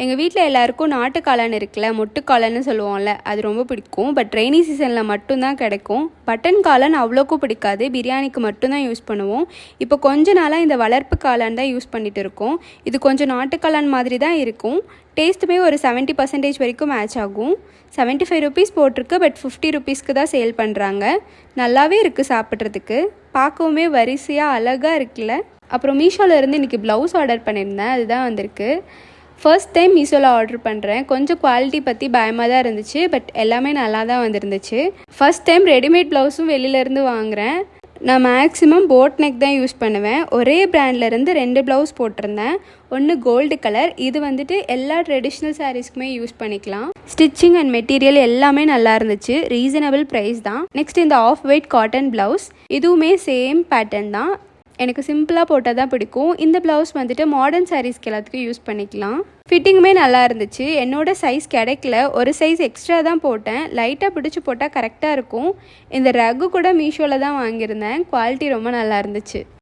எங்கள் வீட்டில் எல்லாருக்கும் நாட்டு காளான் இருக்குல்ல, மொட்டு காளான்னு சொல்லுவோம்ல, அது ரொம்ப பிடிக்கும். பட் ரெய்னி சீசனில் மட்டும்தான் கிடைக்கும். பட்டன் காளான் அவ்வளோக்கும் பிடிக்காது, பிரியாணிக்கு மட்டும்தான் யூஸ் பண்ணுவோம். இப்போ கொஞ்ச நாளாக இந்த வளர்ப்பு காளான் தான் யூஸ் பண்ணிகிட்டு இருக்கோம். இது கொஞ்சம் நாட்டு காளான் மாதிரி தான் இருக்கும். டேஸ்ட்டுமே ஒரு 70% வரைக்கும் மேட்ச் ஆகும். 75 ருபீஸ் போட்டிருக்கு, பட் 50 ருபீஸ்க்கு தான் சேல் பண்ணுறாங்க. நல்லாவே இருக்குது சாப்பிட்றதுக்கு, பார்க்கவுமே வரிசையாக அழகாக இருக்குல்ல. அப்புறம் மீஷோவில் இருந்து இன்றைக்கி ப்ளவுஸ் ஆர்டர் பண்ணியிருந்தேன், அதுதான் வந்திருக்கு. ஃபர்ஸ்ட் டைம் மீஷோவில் ஆர்டர் பண்ணுறேன். கொஞ்சம் குவாலிட்டி பற்றி பயமாக தான் இருந்துச்சு, பட் எல்லாமே நல்லா தான் வந்துருந்துச்சு. ஃபர்ஸ்ட் டைம் ரெடிமேட் ப்ளவுஸும் வெளியிலேருந்து வாங்குகிறேன். நான் மேக்ஸிமம் போட் நெக் தான் யூஸ் பண்ணுவேன். ஒரே பிராண்ட்லேருந்து 2 ப்ளவுஸ் போட்டிருந்தேன். ஒன்று கோல்டு கலர், இது வந்துட்டு எல்லா ட்ரெடிஷ்னல் சாரீஸ்க்குமே யூஸ் பண்ணிக்கலாம். ஸ்டிச்சிங் அண்ட் மெட்டீரியல் எல்லாமே நல்லா இருந்துச்சு, ரீசனபிள் ப்ரைஸ் தான். நெக்ஸ்ட் இந்த ஆஃப் ஒயிட் காட்டன் ப்ளவுஸ், இதுவுமே சேம் பேட்டர்ன் தான். எனக்கு சிம்பிளாக போட்டால் தான் பிடிக்கும். இந்த ப்ளவுஸ் வந்துட்டு மாடர்ன் சாரீஸ்க்கு எல்லாத்துக்கும் யூஸ் பண்ணிக்கலாம். ஃபிட்டிங்குமே நல்லா இருந்துச்சு. என்னோடய சைஸ் கிடைக்கல, ஒரு சைஸ் எக்ஸ்ட்ரா தான் போட்டேன். லைட்டாக பிடிச்சி போட்டால் கரெக்டாக இருக்கும். இந்த ரகு கூட மீஷோவில் தான் வாங்கியிருந்தேன். குவாலிட்டி ரொம்ப நல்லா இருந்துச்சு.